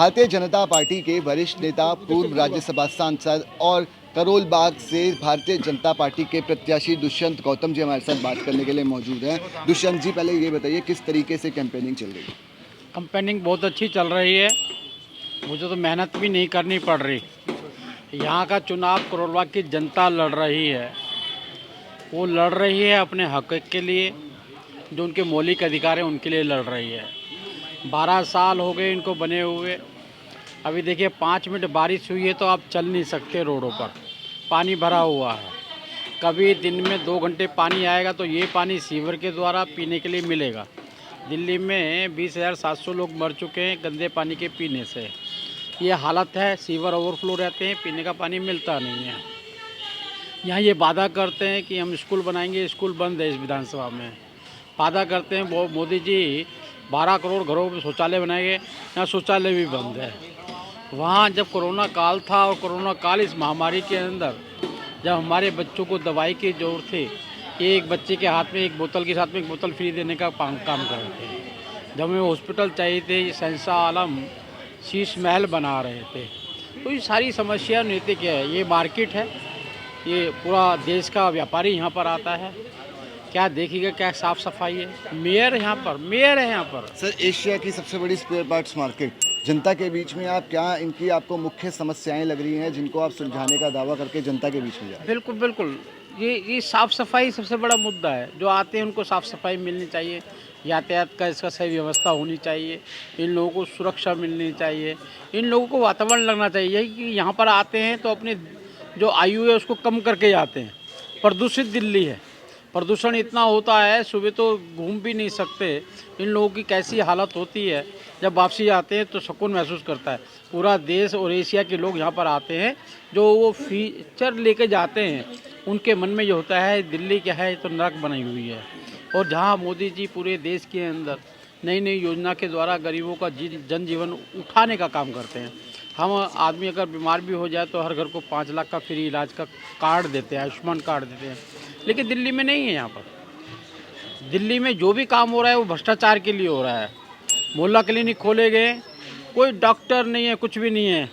Bharatiya Janata party के वरिष्ठ नेता, पूर्व राज्यसभा सांसद और करोल बाग से भारतीय जनता पार्टी के प्रत्याशी दुष्यंत गौतम जी हमारे साथ बात करने के लिए मौजूद हैं। दुष्यंत जी, पहले ये बताइए किस तरीके से कैंपेनिंग चल रही है? कंपेनिंग बहुत अच्छी चल रही है। मुझे तो मेहनत भी नहीं करनी पड़ रही। यहाँ का चुनाव करोल बाग की जनता लड़ रही है। वो लड़ रही है अपने हक के लिए, जो उनके मौलिक अधिकार हैं उनके लिए लड़ रही है। 12 साल हो गए इनको बने हुए। अभी देखिए 5 मिनट बारिश हुई है तो आप चल नहीं सकते रोडों पर, पानी भरा हुआ है। कभी दिन में 2 घंटे पानी आएगा तो ये पानी सीवर के द्वारा पीने के लिए मिलेगा। दिल्ली में 20,700 लोग मर चुके हैं गंदे पानी के पीने से। ये हालत है, सीवर ओवरफ्लो रहते हैं, पीने का पानी मिलता नहीं है। यहाँ ये वादा करते हैं कि हम स्कूल बनाएंगे, स्कूल बंद है इस विधानसभा में। वादा करते हैं वो मोदी जी 12 करोड़ घरों में शौचालय बनाएंगे, यहाँ शौचालय भी बंद है। वहाँ जब कोरोना काल था और कोरोना काल इस महामारी के अंदर जब हमारे बच्चों को दवाई की ज़रूरत थी, एक बच्चे के हाथ में एक बोतल के साथ में एक बोतल फ्री देने का काम कर रहे थे। जब हमें हॉस्पिटल चाहिए थे, ये शहंशाह आलम शीश महल बना रहे थे। तो ये सारी समस्या नृत्य क्या है, ये मार्केट है, ये पूरा देश का व्यापारी यहाँ पर आता है। क्या देखिएगा, क्या साफ़ सफाई है। मेयर है यहाँ पर। सर, एशिया की सबसे बड़ी स्पेयर पार्ट्स मार्केट जनता के बीच में आप क्या इनकी आपको मुख्य समस्याएं लग रही हैं जिनको आप सुलझाने का दावा करके जनता के बीच में जाए? बिल्कुल बिल्कुल, ये साफ़ सफाई सबसे बड़ा मुद्दा है। जो आते हैं उनको साफ़ सफाई मिलनी चाहिए, यातायात का इसका सही व्यवस्था होनी चाहिए, इन लोगों को सुरक्षा मिलनी चाहिए, इन लोगों को वातावरण लगना चाहिए। यही कि यहाँ पर आते हैं तो अपने जो आयु है उसको कम करके जाते हैं। प्रदूषित दिल्ली है, प्रदूषण इतना होता है, सुबह तो घूम भी नहीं सकते। इन लोगों की कैसी हालत होती है, जब वापसी आते हैं तो सुकून महसूस करता है। पूरा देश और एशिया के लोग यहाँ पर आते हैं, जो वो फीचर लेके जाते हैं, उनके मन में ये होता है दिल्ली क्या है, ये तो नरक बनाई हुई है। और जहाँ मोदी जी पूरे देश के अंदर नई नई योजना के द्वारा गरीबों का जनजीवन उठाने का काम करते हैं। हम आदमी अगर बीमार भी हो जाए तो हर घर को 5 लाख का फ्री इलाज का कार्ड देते हैं, आयुष्मान कार्ड देते हैं। लेकिन दिल्ली में नहीं है। यहाँ पर दिल्ली में जो भी काम हो रहा है वो भ्रष्टाचार के लिए हो रहा है। मोहल्ला क्लिनिक खोले गए, कोई डॉक्टर नहीं है, कुछ भी नहीं है।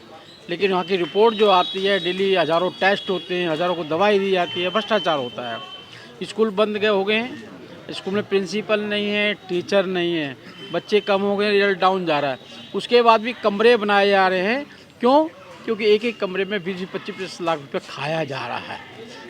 लेकिन वहाँ की रिपोर्ट जो आती है, डेली हज़ारों टेस्ट होते हैं, हज़ारों को दवाई दी जाती है, भ्रष्टाचार होता है। स्कूल बंद हो गए हैं, स्कूल में प्रिंसिपल नहीं है, टीचर नहीं है, बच्चे कम हो गए, रिजल्ट डाउन जा रहा है। उसके बाद भी कमरे बनाए जा रहे हैं। क्यों? क्योंकि एक एक कमरे में 20-25 लाख रुपये खाया जा रहा है।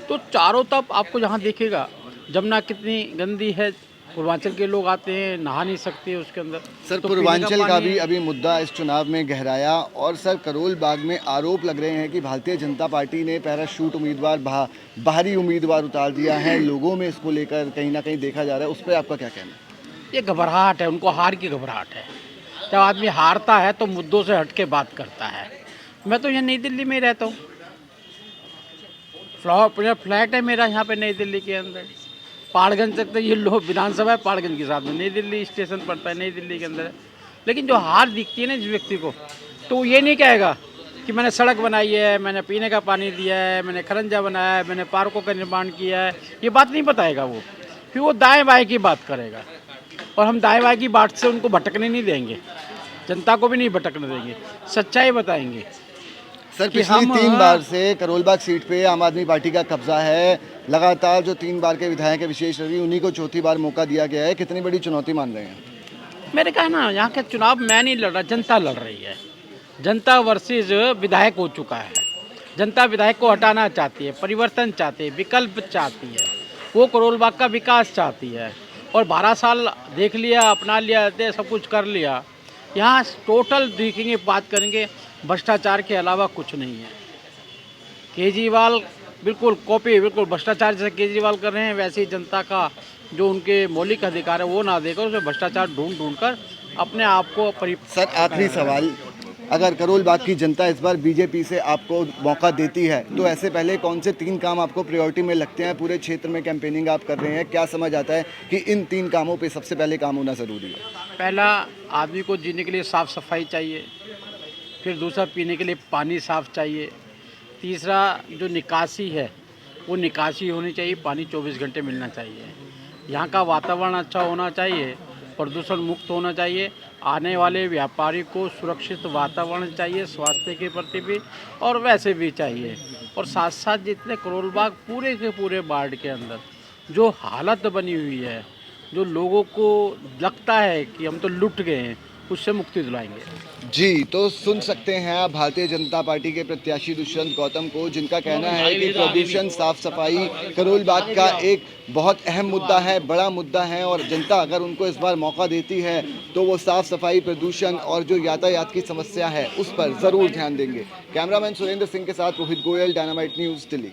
तो चारों तरफ आपको जहाँ देखेगा, जमुना कितनी गंदी है, पूर्वांचल के लोग आते हैं, नहा नहीं सकते उसके अंदर। सर, तो पूर्वांचल का भी अभी मुद्दा इस चुनाव में गहराया और सर करोल बाग में आरोप लग रहे हैं कि भारतीय जनता पार्टी ने पैराशूट उम्मीदवार बाहरी उम्मीदवार उतार दिया है। लोगों में इसको लेकर कहीं ना कहीं देखा जा रहा है, उस पर आपका क्या कहना है? ये घबराहट है, उनको हार की घबराहट है। जब आदमी हारता है तो मुद्दों से हट के बात करता है। मैं तो यहाँ नई दिल्ली में ही रहता हूँ, फ्लैट है मेरा यहाँ पे नई दिल्ली के अंदर। पहाड़गंज तक तो ये लोग विधानसभा है, पहाड़गंज के साथ में नई दिल्ली स्टेशन पड़ता है, नई दिल्ली के अंदर। लेकिन जो हार दिखती है ना जिस व्यक्ति को, तो वो ये नहीं कहेगा कि मैंने सड़क बनाई है, मैंने पीने का पानी दिया है, मैंने खरंजा बनाया है, मैंने पार्कों का निर्माण किया है, ये बात नहीं बताएगा वो। फिर वो दाएँ बाएँ की बात करेगा। और हम दाएँ बाएँ की बात से उनको भटकने नहीं देंगे, जनता को भी नहीं भटकने देंगे, सच्चाई बताएंगे। सर, पिछली 3 बार से करोल बाग सीट पे आम आदमी पार्टी का कब्जा है। लगातार जो 3 बार के विधायक है विशेष रवि, उन्हीं को चौथी बार मौका दिया गया है। कितनी बड़ी चुनौती मान रहे हैं? मेरे कहा ना, यहाँ के चुनाव मैं नहीं लड़ रहा, जनता लड़ रही है। जनता वर्सेस विधायक हो चुका है। जनता विधायक को हटाना चाहती है, परिवर्तन चाहती है, विकल्प चाहती है। वो करोल बाग का विकास चाहती है। और 12 साल देख लिया, अपना लिया, सब कुछ कर लिया। यहाँ टोटल देखेंगे, बात करेंगे, भ्रष्टाचार के अलावा कुछ नहीं है। केजरीवाल बिल्कुल कॉपी, बिल्कुल भ्रष्टाचार जैसे केजरीवाल कर रहे हैं, वैसे ही जनता का जो उनके मौलिक अधिकार है वो ना देकर उसे भ्रष्टाचार ढूंढ कर अपने आप को सर, आखिरी सवाल, अगर करोल बाग की जनता इस बार बीजेपी से आपको मौका देती है तो ऐसे पहले कौन से 3 काम आपको प्रायोरिटी में लगते हैं? पूरे क्षेत्र में कैंपेनिंग आप कर रहे हैं, क्या समझ आता है कि इन 3 कामों पे सबसे पहले काम होना ज़रूरी है? पहला, आदमी को जीने के लिए साफ़ सफाई चाहिए। फिर दूसरा, पीने के लिए पानी साफ़ चाहिए। तीसरा, जो निकासी है वो निकासी होनी चाहिए, पानी 24 घंटे मिलना चाहिए। यहाँ का वातावरण अच्छा होना चाहिए, प्रदूषण मुक्त होना चाहिए, आने वाले व्यापारी को सुरक्षित वातावरण चाहिए, स्वास्थ्य के प्रति भी और वैसे भी चाहिए। और साथ साथ जितने करोल बाग पूरे के पूरे वार्ड के अंदर जो हालत बनी हुई है, जो लोगों को लगता है कि हम तो लुट गए हैं, उससे मुक्ति दिलाएंगे। जी, तो सुन सकते हैं आप भारतीय जनता पार्टी के प्रत्याशी दुष्यंत गौतम को, जिनका कहना है कि प्रदूषण, साफ सफाई करोल बाग का एक बहुत अहम मुद्दा है, बड़ा मुद्दा है और जनता अगर उनको इस बार मौका देती है तो वो साफ सफाई, प्रदूषण और जो यातायात की समस्या है उस पर ज़रूर ध्यान देंगे। कैमरामैन सुरेंद्र सिंह के साथ रोहित गोयल, डायनामाइट न्यूज़, दिल्ली।